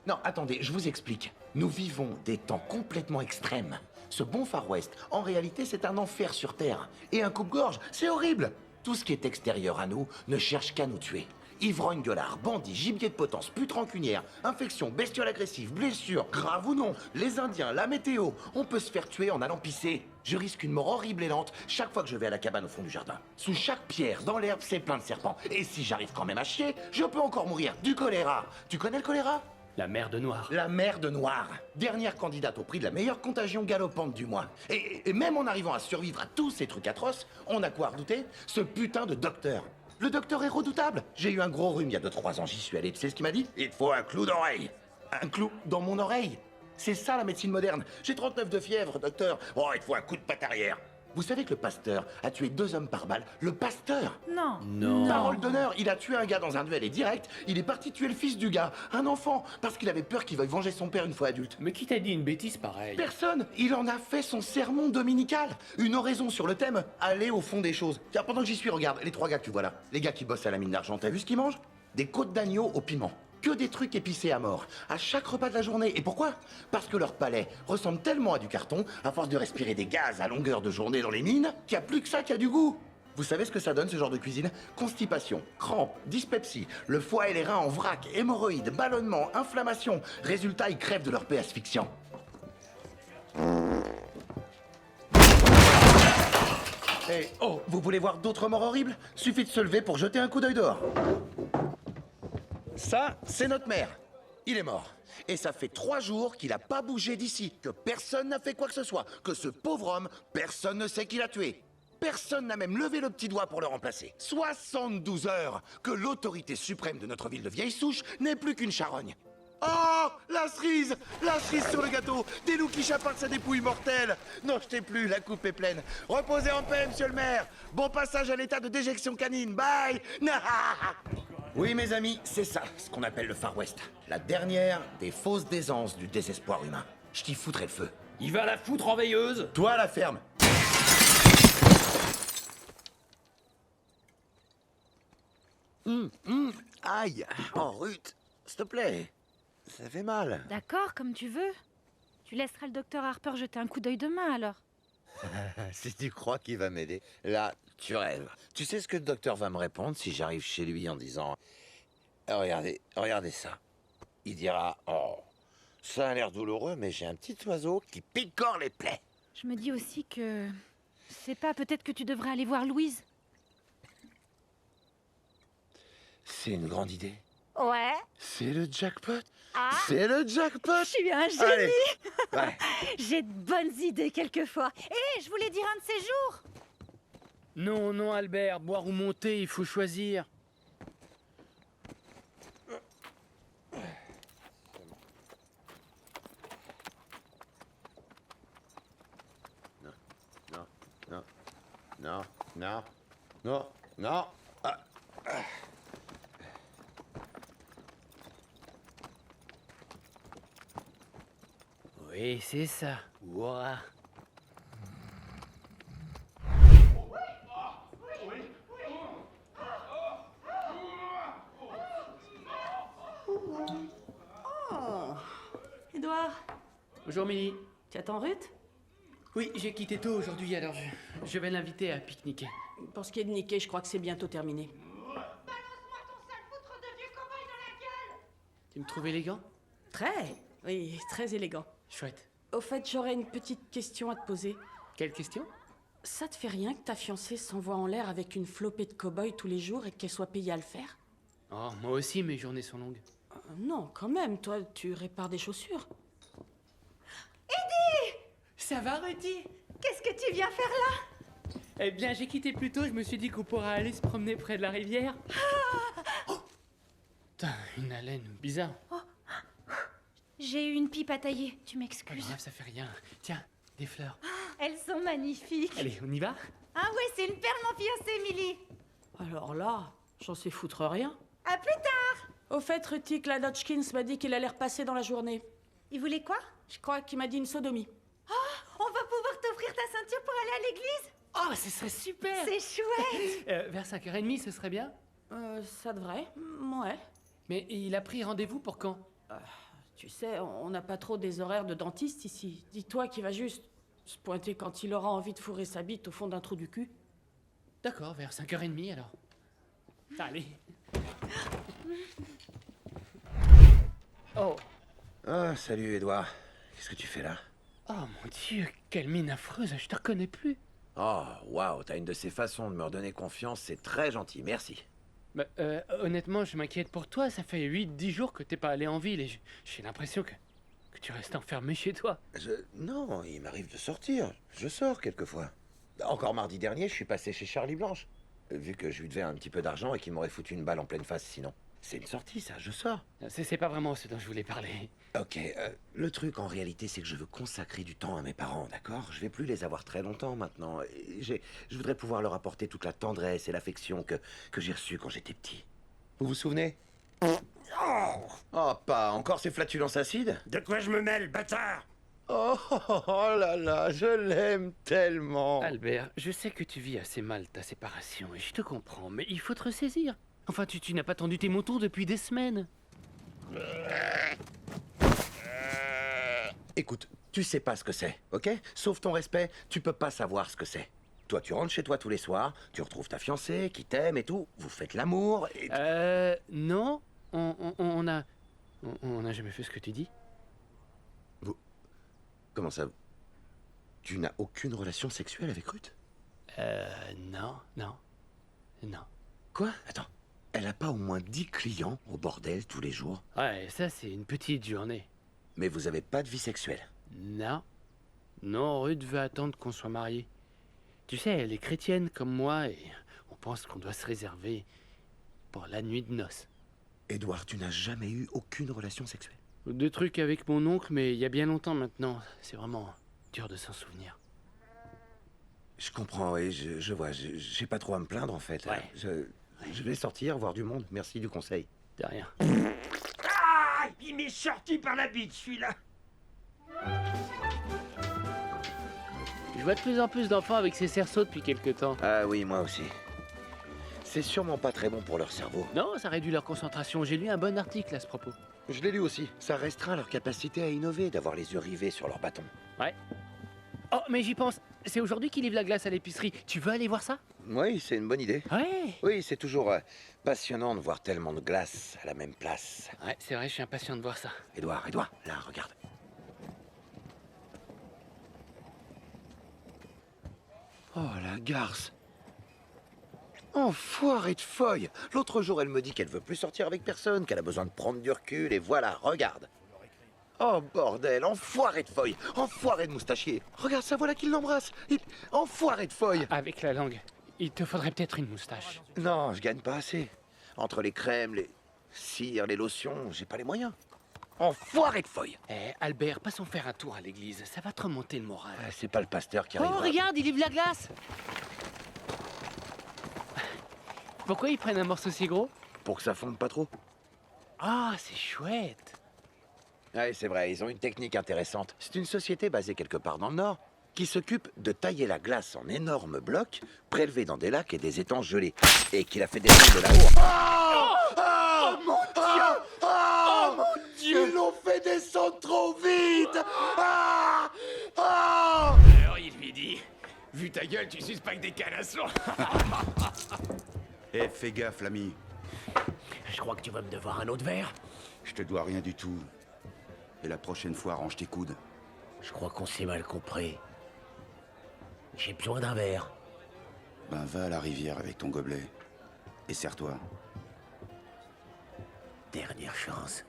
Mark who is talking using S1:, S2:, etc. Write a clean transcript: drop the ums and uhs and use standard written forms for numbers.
S1: Non, attendez, je vous explique. Nous vivons des temps complètement extrêmes. Ce bon Far West, en réalité, c'est un enfer sur Terre. Et un coupe-gorge, c'est horrible. Tout ce qui est extérieur à nous ne cherche qu'à nous tuer. Ivrogne, gueulard, bandits, gibier de potence, pute rancunière, infection, bestiole agressive, blessure, grave ou non, les Indiens, la météo, on peut se faire tuer en allant pisser. Je risque une mort horrible et lente chaque fois que je vais à la cabane au fond du jardin. Sous chaque pierre, dans l'herbe, c'est plein de serpents. Et si j'arrive quand même à chier, je peux encore mourir du choléra. Tu connais le choléra ?
S2: La mer de Noir.
S1: La mer de Noir. Dernière candidate au prix de la meilleure contagion galopante du mois. Et même en arrivant à survivre à tous ces trucs atroces, on a quoi redouter ? Ce putain de docteur. Le docteur est redoutable. J'ai eu un gros rhume il y a 2-3 ans, j'y suis allé. Tu sais ce qu'il m'a dit ? Il te faut un clou d'oreille. Un clou dans mon oreille. C'est ça la médecine moderne. J'ai 39 de fièvre, docteur. Oh, il te faut un coup de patte arrière. Vous savez que le pasteur a tué 2 hommes par balle. Le pasteur.
S3: Non.
S2: Non.
S1: Parole d'honneur, il a tué un gars dans un duel et direct, il est parti tuer le fils du gars, un enfant, parce qu'il avait peur qu'il veuille venger son père une fois adulte.
S2: Mais qui t'a dit une bêtise pareille?
S1: Personne. Il en a fait son sermon dominical. Une oraison sur le thème « Aller au fond des choses ». Tiens, pendant que j'y suis, regarde, les 3 gars que tu vois là. Les gars qui bossent à la mine d'argent, t'as vu ce qu'ils mangent? Des côtes d'agneau au piment. Que des trucs épicés à mort, à chaque repas de la journée. Et pourquoi? Parce que leur palais ressemble tellement à du carton, à force de respirer des gaz à longueur de journée dans les mines, qu'il n'y a plus que ça qui a du goût. Vous savez ce que ça donne, ce genre de cuisine? Constipation, crampes, dyspepsie, le foie et les reins en vrac, hémorroïdes, ballonnement, inflammation. Résultat, ils crèvent de leur paix asphyxiant. Et oh, vous voulez voir d'autres morts horribles? Suffit de se lever pour jeter un coup d'œil dehors. Ça, c'est notre maire. Il est mort. Et ça fait 3 jours qu'il a pas bougé d'ici, que personne n'a fait quoi que ce soit, que ce pauvre homme, personne ne sait qui l'a tué. Personne n'a même levé le petit doigt pour le remplacer. 72 heures que l'autorité suprême de notre ville de vieille souche n'est plus qu'une charogne. Oh, la cerise sur le gâteau, des loups qui chapartent sa dépouille mortelle. N'en jetez plus, la coupe est pleine. Reposez en paix, monsieur le maire. Bon passage à l'état de déjection canine, bye. Oui, mes amis, c'est ça, ce qu'on appelle le Far West. La dernière des fausses aisances du désespoir humain. Je t'y foutrai le feu.
S2: Il va la foutre en veilleuse.
S1: Toi, à la ferme. Aïe. Oh, Ruth, s'il te plaît. Ça fait mal.
S3: D'accord, comme tu veux. Tu laisseras le docteur Harper jeter un coup d'œil demain, alors.
S1: Si tu crois qu'il va m'aider, là, tu rêves. Tu sais ce que le docteur va me répondre si j'arrive chez lui en disant « Regardez ça ». Il dira « Oh, ça a l'air douloureux, mais j'ai un petit oiseau qui picore les plaies.
S3: Je me dis aussi que... Je sais pas, peut-être que tu devrais aller voir Louise. »
S1: C'est une grande idée.
S3: Ouais.
S1: C'est le jackpot.
S3: Ah,
S1: C'est le jackpot.
S3: je suis un génie.
S1: Allez. Ouais.
S3: J'ai de bonnes idées quelquefois. Hé, je voulais dire un de ces jours.
S2: Non, non, Albert, boire ou monter, il faut choisir.
S1: Non.
S2: Oui, c'est ça. Ouah.
S4: Édouard,
S2: Bonjour, Milly.
S4: tu attends Ruth?
S2: Oui, j'ai quitté tôt aujourd'hui, alors je vais l'inviter à pique-niquer.
S4: Pour ce qui est de niquer, je crois que c'est bientôt terminé.
S5: Balance-moi ton sale foutre de vieux cow-boy dans la gueule!
S2: Tu me trouves élégant?
S4: Oui, très élégant.
S2: Chouette.
S4: Au fait, j'aurais une petite question à te poser.
S2: Quelle question?
S4: Ça te fait rien que ta fiancée s'envoie en l'air avec une flopée de cow-boys tous les jours et qu'elle soit payée à le faire?
S2: Oh, moi aussi, mes journées sont longues.
S4: Non, quand même, toi, tu répares des chaussures.
S2: Ça va, Rudy?
S5: Qu'est-ce que tu viens faire là?
S2: Eh bien, j'ai quitté plus tôt, je me suis dit qu'on pourrait aller se promener près de la rivière. Oh putain, une haleine bizarre.
S3: J'ai eu une pipe à tailler, tu
S2: Pas
S3: m'excuses.
S2: grave, ça fait rien. Tiens, des fleurs.
S3: Elles sont magnifiques.
S2: Allez, on y va?
S3: Ah ouais, c'est une perle, mon fiancé, Milly.
S4: Alors là, j'en sais foutre rien.
S3: À plus tard.
S4: Au fait, Rudy, la Dodgkins m'a dit qu'il allait repasser dans la journée.
S3: Il voulait quoi?
S4: Je crois qu'il m'a dit une sodomie.
S3: On va pouvoir t'offrir ta ceinture pour aller à l'église?
S2: Oh, ce serait super!
S3: C'est chouette.
S2: Vers 5h30, ce serait bien?
S4: Ça devrait. Ouais.
S2: Mais il a pris rendez-vous pour quand?
S4: Tu sais, on n'a pas trop des horaires de dentiste ici. Dis-toi qu'il va juste se pointer quand il aura envie de fourrer sa bite au fond d'un trou du cul.
S2: D'accord, vers 5h30 alors. Allez. Oh.
S1: Ah, salut, Edouard. Qu'est-ce que tu fais là?
S2: Oh mon Dieu, quelle mine affreuse, je te reconnais plus.
S1: Oh, waouh, t'as une de ces façons de me redonner confiance, c'est très gentil, merci.
S2: Bah, honnêtement, je m'inquiète pour toi. Ça fait 8-10 jours que t'es pas allé en ville et j'ai l'impression que tu restes enfermé chez toi.
S1: Non, il m'arrive de sortir. Je sors quelquefois. Encore mardi dernier, je suis passé chez Charlie Blanche. Vu que je lui devais un petit peu d'argent et qu'il m'aurait foutu une balle en pleine face sinon. C'est une sortie, ça, je sors.
S2: C'est pas vraiment ce dont je voulais parler.
S1: Ok, le truc en réalité, c'est que je veux consacrer du temps à mes parents, d'accord? Je vais plus les avoir très longtemps maintenant. Je voudrais pouvoir leur apporter toute la tendresse et l'affection que j'ai reçue quand j'étais petit. Vous vous souvenez? Oh, pas encore ces flatulences acides?
S6: De quoi je me mêle, bâtard?
S1: Oh, oh là là, je l'aime tellement.
S2: Albert, je sais que tu vis assez mal ta séparation et je te comprends, mais il faut te ressaisir. Enfin, tu n'as pas tendu tes moutons depuis des semaines.
S1: Écoute, tu sais pas ce que c'est, ok? Sauf ton respect, tu peux pas savoir ce que c'est. Toi, tu rentres chez toi tous les soirs, tu retrouves ta fiancée qui t'aime et tout, vous faites l'amour et...
S2: Non, on n'a jamais fait ce que tu dis.
S1: Comment ça? Tu n'as aucune relation sexuelle avec Ruth?
S2: Non.
S1: Quoi? Attends, elle a pas au moins 10 clients au bordel tous les jours?
S2: Ouais, ça c'est une petite journée.
S1: Mais vous avez pas de vie sexuelle?
S2: Non. Non, Ruth veut attendre qu'on soit mariés. Tu sais, elle est chrétienne comme moi et on pense qu'on doit se réserver pour la nuit de noces.
S1: Édouard, tu n'as jamais eu aucune relation sexuelle?
S2: Des trucs avec mon oncle, mais il y a bien longtemps maintenant. C'est vraiment dur de s'en souvenir.
S1: Je comprends, oui, je vois, j'ai pas trop à me plaindre en fait.
S2: Ouais.
S1: Je vais sortir, voir du monde, merci du conseil.
S2: De rien.
S6: Ah! Il m'est sorti par la bite, celui-là.
S2: Je vois de plus en plus d'enfants avec ces cerceaux depuis quelque temps.
S1: Ah oui, moi aussi. C'est sûrement pas très bon pour leur cerveau.
S2: Non, ça réduit leur concentration. J'ai lu un bon article à ce propos.
S1: Je l'ai lu aussi. Ça restreint leur capacité à innover, d'avoir les yeux rivés sur leur bâton.
S2: Ouais. Oh, mais j'y pense. C'est aujourd'hui qu'ils livrent la glace à l'épicerie. Tu veux aller voir ça?
S1: Oui, c'est une bonne idée.
S2: Ouais.
S1: Oui, c'est toujours passionnant de voir tellement de glace à la même place.
S2: Ouais, c'est vrai, je suis impatient de voir ça.
S1: Édouard, là, regarde. Oh, la garce. Enfoirée de feuille. L'autre jour, elle me dit qu'elle veut plus sortir avec personne, qu'elle a besoin de prendre du recul, et voilà, regarde. Oh, bordel, enfoirée de feuille, enfoirée de moustachier. Regarde ça, voilà qu'il l'embrasse. Enfoirée de feuille.
S2: Avec la langue. Il te faudrait peut-être une moustache.
S1: Non, je gagne pas assez. Entre les crèmes, les cires, les lotions, j'ai pas les moyens. Enfoirée de feuille.
S2: Eh, Albert, passons faire un tour à l'église. Ça va te remonter le moral.
S1: Ah, c'est pas le pasteur qui
S2: Oh,
S1: arrive.
S2: regarde, il livre la glace. Pourquoi ils prennent un morceau si gros?
S1: Pour que ça fonde pas trop.
S2: Ah, c'est chouette.
S1: Ouais, c'est vrai, ils ont une technique intéressante. C'est une société basée quelque part dans le Nord qui s'occupe de tailler la glace en énormes blocs, prélevés dans des lacs et des étangs gelés, et qui la fait descendre de là-haut. Oh mon Dieu! Oh mon Dieu! Ils l'ont fait descendre trop vite!
S6: Alors il lui dit, vu ta gueule, tu suces pas que des canassons.
S7: Eh, fais gaffe, l'ami.
S6: Je crois que tu vas me devoir un autre verre.
S7: Je te dois rien du tout. Et la prochaine fois, range tes coudes.
S6: Je crois qu'on s'est mal compris. J'ai besoin d'un verre.
S7: Ben, va à la rivière avec ton gobelet. Et serre-toi.
S6: Dernière chance.